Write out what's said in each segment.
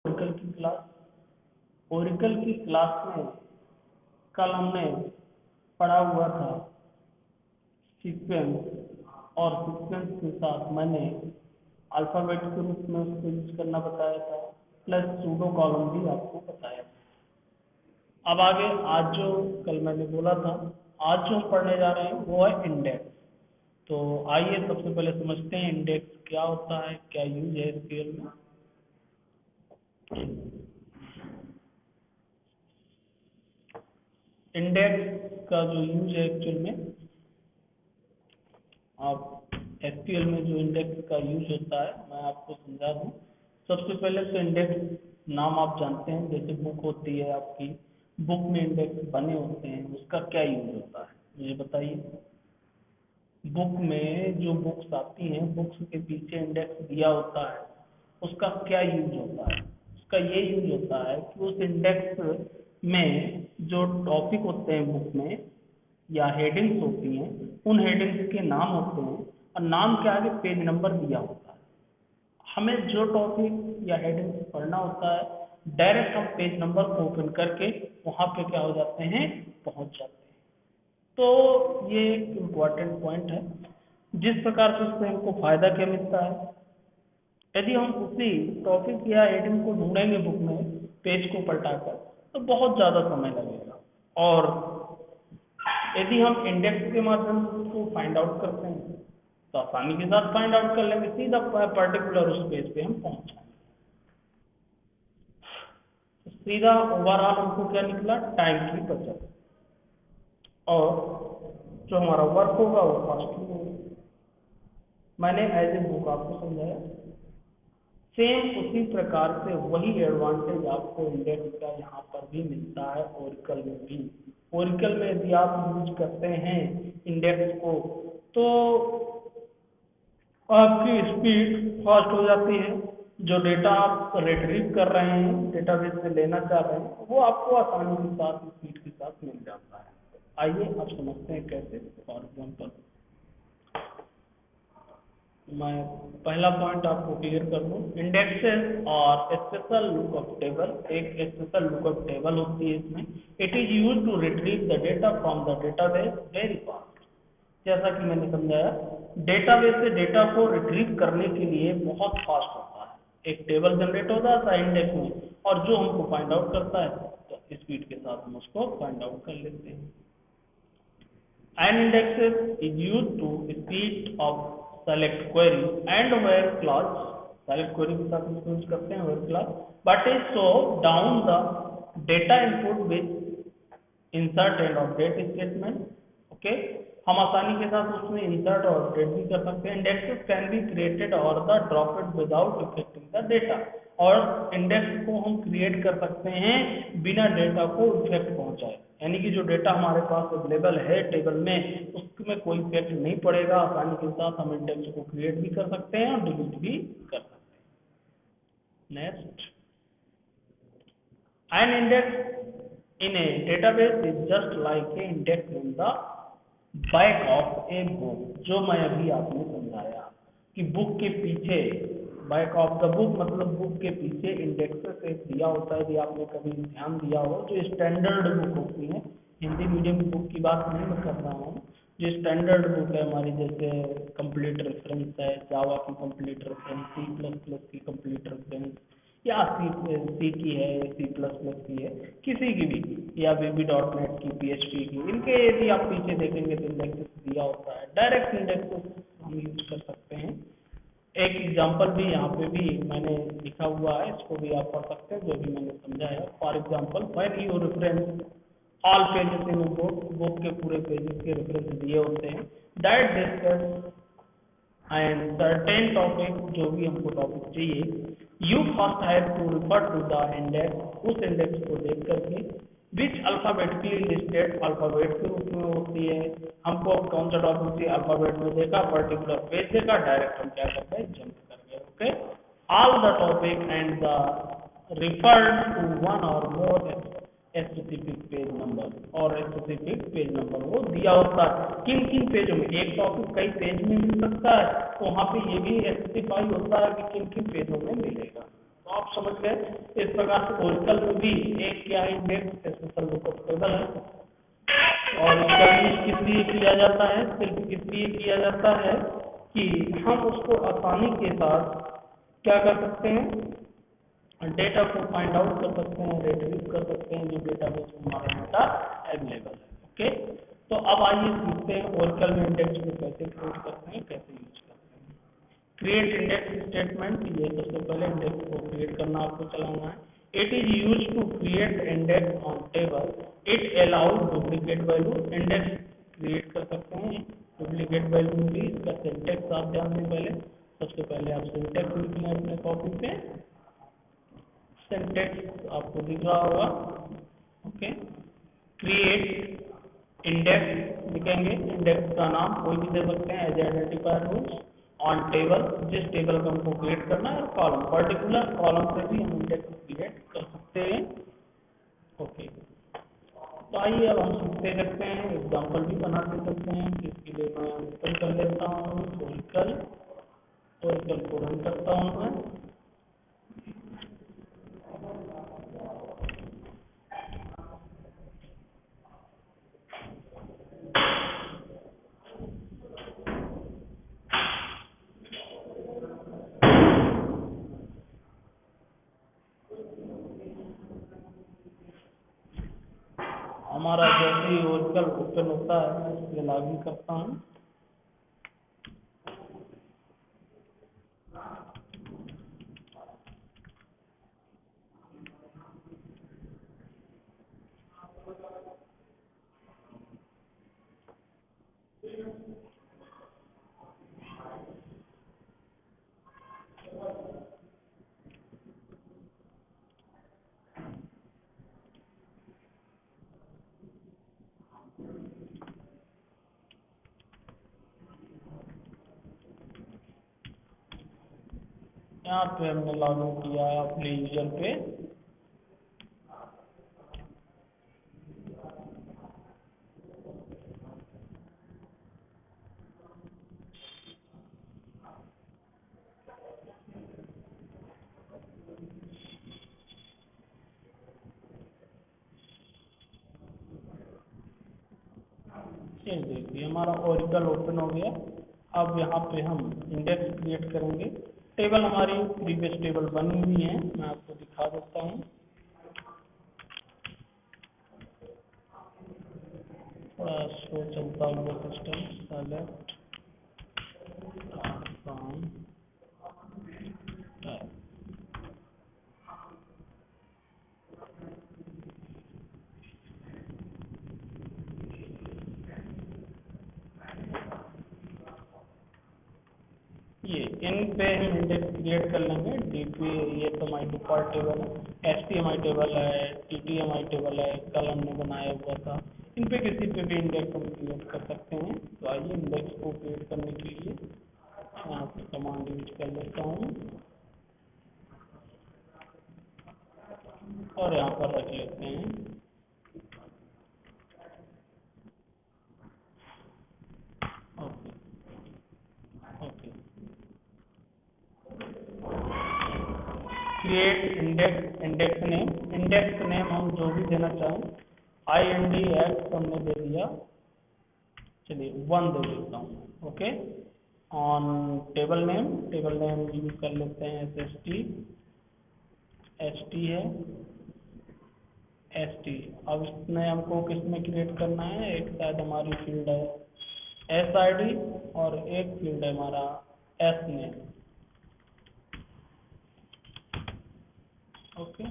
Oracle की class. Oracle की class में कल हमने पढ़ा हुआ था सीक्वेंस, और सीक्वेंस के साथ मैंने अल्फ़ाबेट के रूप में उसको यूज करना बताया था, प्लस सूडो कॉलम भी आपको बताया था। अब आगे आज जो कल मैंने बोला था, आज जो हम पढ़ने जा रहे हैं वो है इंडेक्स। तो आइए सबसे पहले समझते हैं इंडेक्स क्या होता है, क्या यूज है एसक्यूएल में। इंडेक्स का जो यूज है एक्चुअल में, आप एसक्यूएल में जो इंडेक्स का यूज होता है मैं आपको समझा दूं। सबसे पहले तो इंडेक्स नाम आप जानते हैं, जैसे बुक होती है आपकी, बुक में इंडेक्स बने होते हैं, उसका क्या यूज होता है मुझे बताइए। बुक में जो बुक्स आती हैं, बुक्स के पीछे इंडेक्स दिया होता है, उसका क्या यूज होता है। उसका ये यूज होता है कि उस इंडेक्स में जो टॉपिक होते हैं बुक में या हेडिंग्स होती हैं, उन हेडिंग्स के नाम होते हैं, और नाम के आगे पेज नंबर दिया होता है। हमें जो टॉपिक या हेडिंग्स पढ़ना होता है, डायरेक्ट हम पेज नंबर को ओपन करके वहाँ पे क्या हो जाते हैं, पहुँच जाते हैं। तो ये एक इम्पॉर्टेंट पॉइंट है। जिस प्रकार से उससे हमको फायदा क्या मिलता है, यदि हम उसी टॉपिक या हेडिंग को ढूंढेंगे बुक में पेज को पलटाकर, तो बहुत ज़्यादा समय लगेगा। और यदि हम इंडेक्स के माध्यम से उसको फाइंड आउट करते हैं, तो आसानी के साथ फाइंड आउट कर लेंगे, सीधा पर्टिकुलर उस पेज पे हम पहुंच जाएंगे। तो सीधा ओवरऑल हमको क्या निकला, टाइम की बचत, और जो हमारा वर्क होगा वो फास्टली होगा। मैंने एज ए बुक आपको समझाया। सेम उसी प्रकार से वही एडवांटेज आपको इंडेक्स का यहाँ पर भी मिलता है, ओरेकल में भी। ओरेकल में यदि आप यूज करते हैं इंडेक्स को, तो आपकी स्पीड फास्ट हो जाती है। जो डेटा आप रिट्रीव कर रहे हैं, डेटाबेस से लेना चाह रहे हैं, वो आपको आसानी के साथ स्पीड के साथ मिल जाता है। आइए अब समझते हैं कैसे। फॉर एग्जाम्पल मैं पहला पॉइंट आपको क्लियर कर दूं, इंडेक्सेस और स्पेशल लुकअप टेबल। एक स्पेशल लुकअप टेबल होती है इसमें। It is use to retrieve the data from the database very fast. जैसा कि मैंने समझाया, डेटाबेस से डेटा को रिट्रीव करने के लिए बहुत फास्ट होता है। एक टेबल जनरेट हो जाता है इंडेक्स में, और जो हमको फाइंड आउट करता है, तो स्पीड के साथ हम उसको फाइंड आउट कर लेते हैं। An indexes is used to speed of select query and where clause। select query के साथ इसको यूज करते हैं where clause, but is so down the data input with insert and update statement। Okay, हम आसानी के साथ उसमें इंसर्ट और अपडेट भी कर सकते हैं। इंडेक्सेस कैन बी क्रिएटेड और the dropped without affecting the data. और इंडेक्स को हम क्रिएट कर सकते हैं बिना डेटा को इफेक्ट पहुंचाए, यानी कि जो डेटा हमारे पास अवेलेबल है टेबल में, उसमें कोई इफेक्ट नहीं पड़ेगा। आसानी के साथ हम इंडेक्स को क्रिएट भी कर सकते हैं और डिलीट भी कर सकते हैं। Next, an index in a database is just like a index in the back of a book। जो मैं अभी आपने समझाया कि बुक के पीछे, बैक ऑफ द बुक मतलब बुक के पीछे इंडेक्सेस एक दिया होता है। यदि आपने कभी ध्यान दिया हो, जो स्टैंडर्ड बुक होती है, हिंदी मीडियम बुक की बात नहीं मैं कर रहा हूँ, जो स्टैंडर्ड बुक है हमारी, जैसे कंप्लीट रेफरेंस है, जावा की कंप्लीट रेफरेंस, C++ की कंप्लीट रेफरेंस, या सी की है, C++ की है, किसी की भी, या VB.NET की, PHP की, इनके यदि आप पीछे देखेंगे तो इंडेक्सेस दिया होता है। डायरेक्ट इंडेक्सेस हम यूज कर सकते हैं। एक एग्जांपल भी यहाँ पे भी मैंने लिखा हुआ है, इसको भी आप पढ़ सकते हैं जो भी मैंने समझाया। For example, when you reference all pages in book, book के पूरे पेजेस के रेफरेंस दिए होते हैं, that discuss and certain topic, जो भी हमको टॉपिक चाहिए, you first have to refer to the index, उस इंडेक्स को देख करके, विच अल्फाबेटिकली लिस्टेड, अल्फाबेट के रूप में होती है। हमको अब कौन सा टॉपिक चाहिए, अल्फाबेट में देखा, पर्टिकुलर पेज देखा, डायरेक्ट हम क्या कर गए, जंप कर गए। Okay, all the topic and the referred to one or more specific page number, और स्पेसिफिक पेज नंबर वो दिया होता है। किन किन पेजों में, एक टॉपिक कई पेज में मिल सकता है, तो वहाँ पे ये भी स्पेसिफाई होता है कि किन किन पेजों में मिलेगा। आप समझ गए। इस प्रकार से ओरेकल में भी एक क्या है, इंडेक्स स्पेशल लुकअप टेबल है, और इसका यूज किस लिए किया जाता है, सिर्फ इसलिए किया जाता है कि हम उसको आसानी के साथ क्या कर सकते हैं, डेटा को फाइंड आउट कर सकते हैं, रिट्रीव कर सकते हैं जो डेटाबेस में हमारा डेटा अवेलेबल है। ओके, तो अब आइए सीखते हैं ओरेकल में इंडेक्स को कैसे क्रिएट करते हैं, कैसे यूज करते हैं। क्रिएट इंडेक्स स्टेटमेंट, ये सबसे पहले इंडेक्स को क्रिएट करना आपको चलाना है। It is use to create index on table, it allowed duplicate value. Index create कर सकते हैं डुप्लीकेट वैल्यू भी। इसका सिंटेक्स आप ध्यान दें, पहले सबसे पहले आप सिंटेक्स लिख लें अपने कॉपी पे। सिंटेक्स आपको दिख रहा होगा। ओके, क्रिएट इंडेक्स लिखेंगे, इंडेक्स का नाम कोई भी दे सकते हैं as identifier rules on table, जिस टेबल का हमको क्रिएट करना है, कॉलम, पर्टिकुलर कॉलम से भी हम इंडेक्स क्रिएट कर सकते हैं। ओके, तो आइए अब हम सीखते करते हैं, एग्जाम्पल भी बना दे सकते हैं। इसके लिए मैं ओपन कर लेता हूँ ओरेकल, ओरेकल को रन करता हूँ मैं। हमारा जैसे ही ओरेकल ओपन होता है मैं इसमें लॉगिन करता हूँ। यहाँ पे हमने लॉगिन किया है अपने यूजर पे। ये देखिए हमारा ओरेकल ओपन हो गया। अब यहाँ पे हम इंडेक्स क्रिएट करेंगे। टेबल हमारी प्रीवियस टेबल बनी हुई है, मैं आपको दिखा देता हूँ। थोड़ा स्लो चलता हुआ सिस्टम। सेलेक्ट फ्रॉम ये इन पे हम इंडेक्स क्रिएट कर लेंगे। डीपी ये तो हमारी डिफॉल्ट टेबल है, एचटीएमआई टेबल है, टीटीएमआई टेबल है, कल हमने बनाया हुआ था। इन पे किसी पे भी इंडेक्स हम क्रिएट कर सकते हैं। तो आइए इंडेक्स को क्रिएट करने के लिए यहाँ पे कमांड यूज कर लेता हूँ और यहाँ पर रख लेते हैं। Okay okay, create index, index name हम जो भी देना चाहें। INDX हमने दे दिया, चलिए 1 दे देता हूँ। Okay, on table name use कर लेते हैं SST, ST है ST। अब इसमें हमको किस में क्रिएट करना है, एक शायद हमारी फील्ड है SID और एक फील्ड है हमारा S नेम। ओके,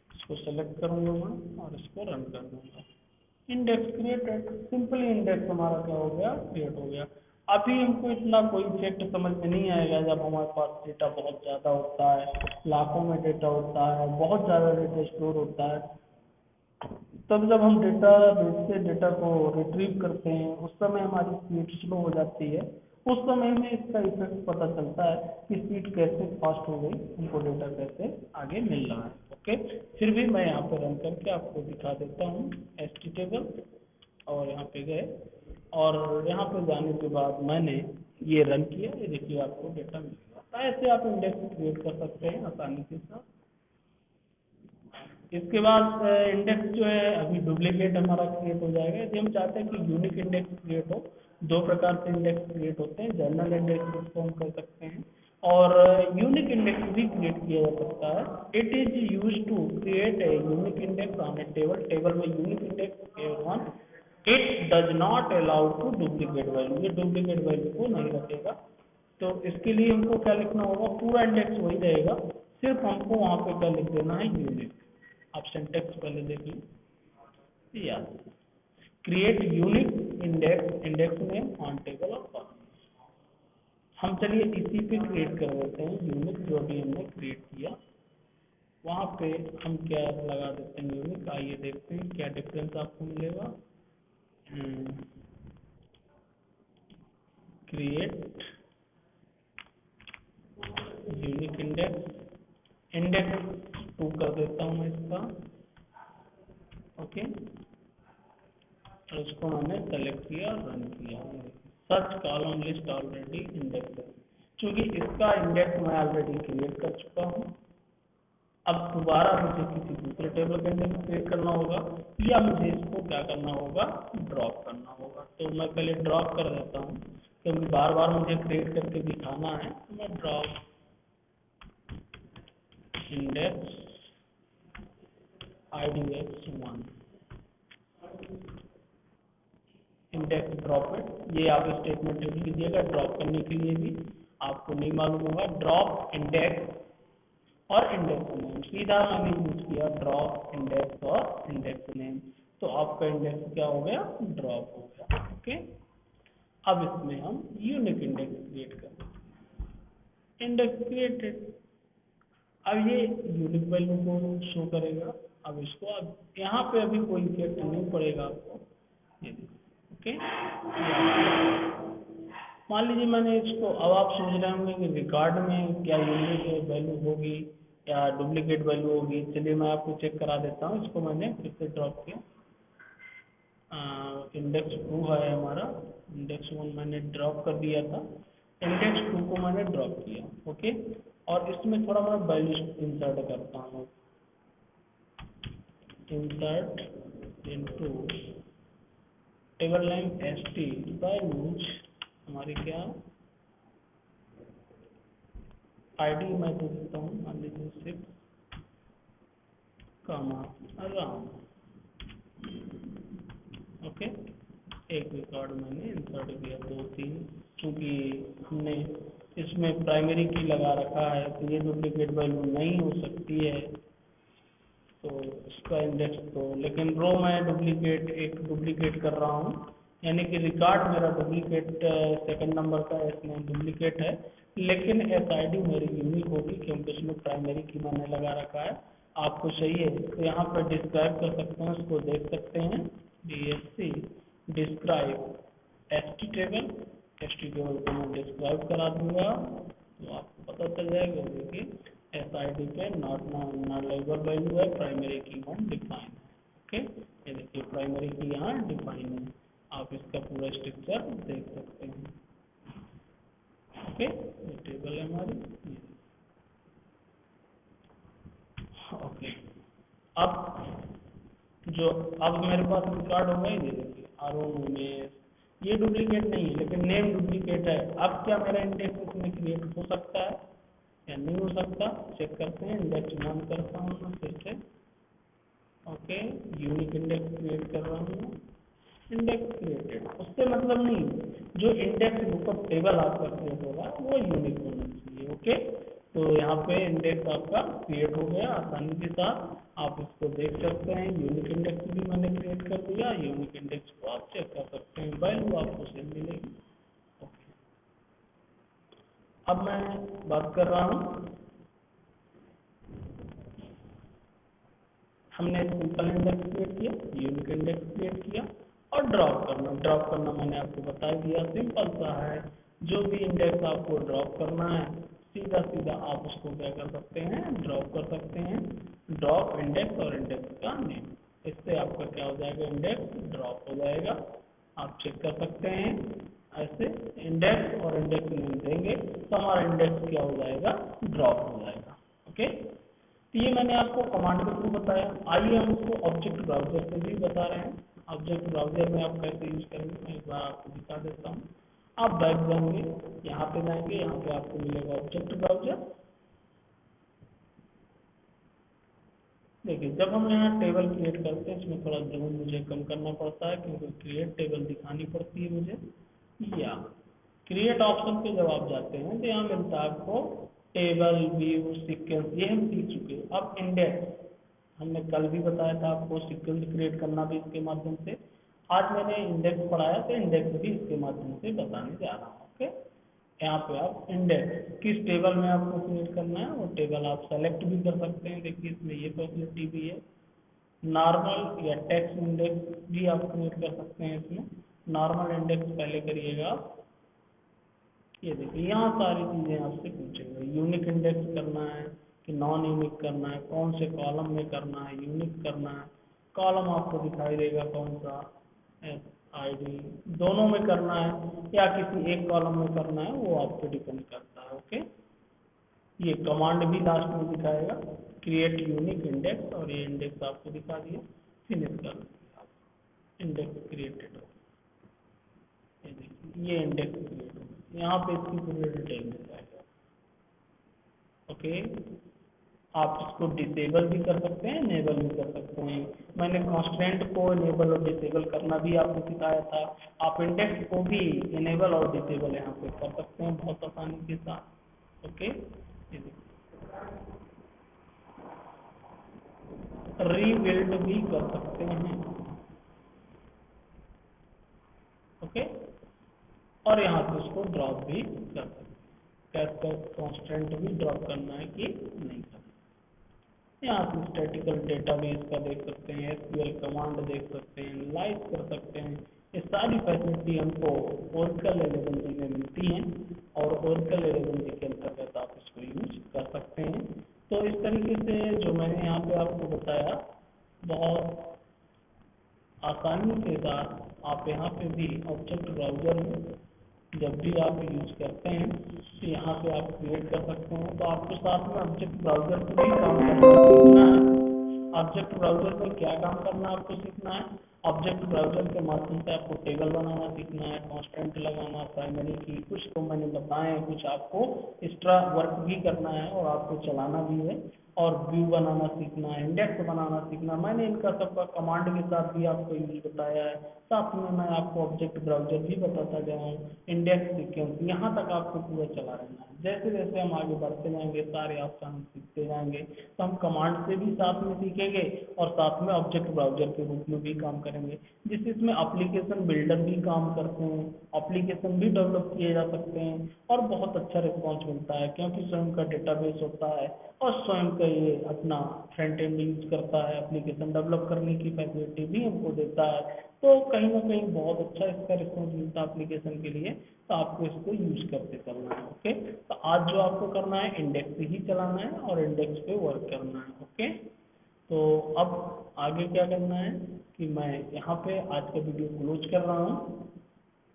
इसको सेलेक्ट करूंगा मैं और इसको रन कर दूंगा। इंडेक्स क्रिएटेड, सिंपली इंडेक्स हमारा क्या हो गया, क्रिएट हो गया। अभी हमको इतना कोई इफेक्ट समझ में नहीं आएगा जब हमारे पास डेटा बहुत ज़्यादा होता है, लाखों में डेटा होता है, बहुत ज़्यादा डेटा स्टोर होता है। तब जब हम डेटा बेस से डेटा को रिट्रीव करते हैं उस समय हमारी स्पीड स्लो हो जाती है। उस समय में इसका इफेक्ट पता चलता है कि स्पीड कैसे फास्ट हो गई, हमको डेटा कैसे आगे मिल रहा है। ओके, फिर भी मैं यहाँ पे रन करके आपको दिखा देता हूँ एसटी टेबल, और यहाँ पे गए और यहाँ पे जाने के बाद मैंने ये रन किया, ये देखिए आपको डेटा मिल गया। ऐसे आप इंडेक्स क्रिएट कर सकते हैं आसानी के साथ। इसके बाद इंडेक्स जो है अभी डुप्लीकेट हमारा क्रिएट हो जाएगा। यदि हम चाहते हैं कि यूनिक इंडेक्स क्रिएट हो, दो प्रकार से इंडेक्स क्रिएट होते हैं, जनरल इंडेक्स जिसको हम कर सकते हैं और यूनिक इंडेक्स भी क्रिएट किया जा सकता है। It is use to create a unique index on a table. Table में unique index one it does not allow to duplicate value, ये डुप्लीकेट वैल्यू को नहीं रखेगा। तो इसके लिए हमको क्या लिखना होगा, पूरा इंडेक्स वही रहेगा, सिर्फ हमको वहां पे क्या लिख देना है, यूनिक। आप सिंटेक्स पहले देखिए, या create unique index, index name on table और कॉलम। हम चलिए इसी पे क्रिएट कर देते हैं यूनिक, जो भी हमने क्रिएट किया वहां पे हम क्या लगा देते हैं यूनिक। आइए देखते हैं क्या डिफरेंस आपको मिलेगा। क्रिएट यूनिक इंडेक्स, इंडेक्स 2 कर देता हूँ मैं इसका, ओके। और इसको मैंने सेलेक्ट किया और रन किया। Search column list already index है, क्योंकि इसका इंडेक्स मैं ऑलरेडी क्रिएट कर चुका हूँ। अब दोबारा मुझे किसी दूसरे टेबल का इंडेक्स क्रिएट करना होगा या मुझे इसको क्या करना होगा, ड्रॉप करना होगा। तो मैं पहले ड्रॉप कर देता हूँ, क्योंकि बार बार मुझे क्रिएट करके दिखाना है। तो मैं drop index IDX 1 index drop है। ये आप स्टेटमेंट लिख लीजिएगा, ड्रॉप करने के लिए भी आपको नहीं मालूम होगा। ड्रॉप इंडेक्स और इंडेक्स नेम, सीधा मैंने यूज किया ड्रॉप इंडेक्स और इंडेक्स नेम, तो आपका इंडेक्स क्या हो गया, ड्रॉप हो गया, ओके। अब इसमें हम यूनिक इंडेक्स क्रिएट करेंगे, इंडेक्स क्रिएटेड। अब ये यूनिक वैल्यू को शो करेगा। अब इसको अब यहाँ पे अभी कोई इफेक्ट नहीं पड़ेगा आपको, ये ओके। मान लीजिए मैंने इसको, अब आप सोच रहे होंगे कि रिकॉर्ड में क्या यूनिक वैल्यू होगी या डुप्लीकेट वैल्यू होगी। चलिए मैं आपको चेक करा देता हूँ। इसको मैंने फिर से ड्रॉप किया, इंडेक्स 2 है हमारा, इंडेक्स 1 मैंने ड्रॉप कर दिया था, इंडेक्स 2 को मैंने ड्रॉप किया, ओके। और इसमें थोड़ा मैं वैल्यू इंसर्ट करता हूँ, insert into table name ST values हमारी क्या ID मैं दे देता हूँ, मान लीजिए 6 कामा राम, ओके। एक रिकॉर्ड मैंने इंसर्ट किया, 2 3, क्योंकि हमने इसमें प्राइमरी की लगा रखा है तो ये डुप्लीकेट वैल्यू नहीं हो सकती है, तो इसका इंडेक्स तो, लेकिन रो मैं डुप्लीकेट एक डुप्लीकेट कर रहा हूँ, यानी कि रिकॉर्ड मेरा डुप्लीकेट सेकंड नंबर का इसमें डुप्लीकेट है, लेकिन SID मेरी यूनिक होगी क्योंकि इसमें प्राइमरी की मैंने लगा रखा है। आपको चाहिए तो यहाँ पर डिस्क्राइब कर सकते हैं, उसको देख सकते हैं, DSC describe ST table, ST table को मैं डिस्क्राइब करा दूंगा तो आपको पता चल जाएगा। देखिए SID पे नॉट नॉलेबल वैल्यू है, प्राइमरी की वन डिफाइन है, ओके। ये देखिए प्राइमरी की यहाँ डिफाइन है, आप इसका पूरा स्ट्रक्चर देख सकते हैं, ओके। ये टेबल है हमारी, ओके। अब मेरे पास रिकॉर्ड हो गया, ये देखिए आरोन उमेश, ये डुप्लीकेट नहीं है लेकिन नेम डुप्लीकेट है। अब क्या मेरा इंडेक्स इसमें क्रिएट हो सकता है या नहीं हो सकता, चेक करते हैं। इंडेक्स 1 करता हूँ मैं फिर से, ओके। यूनिक इंडेक्स क्रिएट कर रहा हूँ, इंडेक्स क्रिएटेड। उससे मतलब नहीं, जो इंडेक्स लुकअप टेबल आपका क्रिएट होगा वो यूनिक होना चाहिए, ओके। तो यहाँ पे इंडेक्स आपका क्रिएट हो गया आसानी के साथ, आप इसको देख सकते हैं। यूनिक इंडेक्स भी मैंने क्रिएट कर दिया, यूनिक इंडेक्स को आप चेक कर सकते हैं, वैल्यू आपको सेम मिलेगी, ओके। अब मैं बात कर रहा हूँ, हमने सिंपल इंडेक्स क्रिएट किया, यूनिक इंडेक्स क्रिएट किया और ड्रॉप करना। ड्रॉप करना मैंने आपको बता दिया, सिंपल सा है। जो भी इंडेक्स आपको ड्रॉप करना है सीधा सीधा आप उसको क्या कर सकते हैं, ड्रॉप कर सकते हैं। ड्रॉप इंडेक्स और इंडेक्स का नेम, इससे आपका क्या हो जाएगा, इंडेक्स ड्रॉप हो जाएगा। आप चेक कर सकते हैं। ऐसे इंडेक्स और इंडेक्स नेम देंगे तो हमारा इंडेक्स क्या हो जाएगा, ड्रॉप हो जाएगा। ओके, तो ये मैंने आपको कमांड के थ्रू बताया। आइए हम इसको ऑब्जेक्ट ब्राउजर से भी बता रहे हैं। ऑब्जेक्ट ब्राउजर में आप कैसे यूज करेंगे मैं एक बार आपको दिखा देता हूँ। आप बैक जाएंगे, यहाँ पे जाएंगे, यहाँ पे आपको मिलेगा ऑब्जेक्ट ब्राउजर। देखिए जब हम यहाँ टेबल क्रिएट करते हैं, इसमें थोड़ा जूम मुझे कम करना पड़ता है क्योंकि क्रिएट टेबल दिखानी पड़ती है मुझे। या क्रिएट ऑप्शन पे जब आप जाते हैं तो यहाँ मिलता है आपको टेबल, व्यू, सीक्वेंस, ये हम सीख चुके हैं। अब इंडेक्स हमने कल भी बताया था आपको सीक्वेंस क्रिएट करना भी इसके माध्यम से। आज मैंने इंडेक्स पढ़ाया तो इंडेक्स भी इसके माध्यम से बताने जा रहा हूँ। ओके, यहाँ पे आप इंडेक्स किस टेबल में आपको क्रिएट करना है वो टेबल आप सेलेक्ट भी कर सकते हैं। देखिए इसमें ये फैसिलिटी भी है। नॉर्मल या टेक्स्ट इंडेक्स भी आप क्रिएट कर सकते हैं। इसमें नॉर्मल इंडेक्स पहले करिएगा आप। ये देखिए यहाँ सारी चीज़ें आपसे पूछेंगे, यूनिक इंडेक्स करना है कि नॉन यूनिक करना है, कौन से कॉलम में करना है, यूनिक करना है। कॉलम आपको दिखाई देगा कौन सा, आईडी, दोनों में करना है या किसी एक कॉलम में करना है वो आप पे डिपेंड करता है। ओके, ये कमांड भी लास्ट में दिखाएगा क्रिएट यूनिक इंडेक्स, और ये इंडेक्स आपको दिखा दिया। फिनिश कर दीजिए आप, इंडेक्स क्रिएटेड हो। ये देखिए ये इंडेक्स क्रिएट हो, यहाँ पे इसकी पूरी डिटेल मिल जाएगा। ओके, आप इसको डिसेबल भी कर सकते हैं, इनेबल भी कर सकते हैं। मैंने कॉन्स्टेंट को इनेबल और डिसेबल करना भी आपको सिखाया था। आप इंडेक्स को भी इनेबल और डिसेबल यहाँ पे कर सकते हैं बहुत आसानी के साथ। ओके, रीबिल्ड भी कर सकते हैं। ओके, और यहाँ पे उसको ड्रॉप भी कर सकते हैं। कैसे कॉन्स्टेंट भी ड्रॉप करना है कि नहीं करना। यहाँ पे स्टैटिकल डेटाबेस का देख सकते हैं, एसक्यूएल कमांड देख सकते हैं, एनालाइज कर सकते हैं। ये सारी फैसिलिटी हमको ओरेकल 11g में मिलती हैं और ओरेकल 11g के अंतर्गत आप इसको यूज कर सकते हैं। तो इस तरीके से जो मैंने यहाँ पे आपको बताया, बहुत आसानी के साथ आप यहाँ पे भी ऑब्जेक्ट ब्राउजर में जब भी आप यूज करते हैं तो यहाँ पे आप क्रिएट कर सकते हैं। तो आपको साथ में ऑब्जेक्ट ब्राउजर पे भी काम करना सीखना है। ऑब्जेक्ट ब्राउजर में क्या काम करना आपको सीखना है, ऑब्जेक्ट ब्राउजर के माध्यम से आपको टेबल बनाना सीखना है, कॉन्स्टेंट लगाना, प्राइमरी की कुछ तो मैंने बताए हैं, कुछ आपको एक्स्ट्रा वर्क भी करना है और आपको चलाना भी है, और व्यू बनाना सीखना है, इंडेक्स बनाना सीखना। मैंने इनका सबका कमांड के साथ भी आपको यूज बताया है। साथ में मैं आपको ऑब्जेक्ट ब्राउजर भी बताता गया हूँ, इंडेक्स, सीक्वेंस, यहाँ तक आपको पूरा चला रहना है। जैसे जैसे हम आगे बढ़ते जाएंगे सारे ऑप्शन सीखते जाएंगे तो हम कमांड से भी साथ में सीखेंगे और साथ में ऑब्जेक्ट ब्राउजर के रूप में भी काम करेंगे, जिससे इसमें एप्लीकेशन बिल्डर भी काम करते हैं, एप्लीकेशन भी डेवलप किए जा सकते हैं और बहुत अच्छा रिस्पॉन्स मिलता है क्योंकि स्वयं का डेटाबेस होता है और स्वयं का ये अपना फ्रंट एंड यूज करता है, एप्लीकेशन डेवलप करने की फैसिलिटी भी हमको देता है। तो कहीं ना कहीं बहुत अच्छा इसका रिस्पॉन्स मिलता है एप्लीकेशन के लिए, तो आपको इसको यूज करते चलना है। ओके, तो आज जो आपको करना है इंडेक्स ही चलाना है और इंडेक्स पे वर्क करना है। ओके, तो अब आगे क्या करना है कि मैं यहाँ पे आज का वीडियो क्लोज कर रहा हूँ।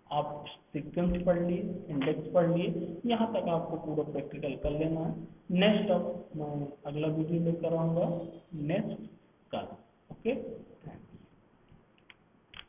आप सीक्वेंस पढ़ लिए, इंडेक्स पढ़ लिए, यहाँ तक आपको पूरा प्रैक्टिकल कर लेना है। नेक्स्ट अब मैं अगला वीडियो लेकर आऊँगा नेक्स्ट कल। ओके।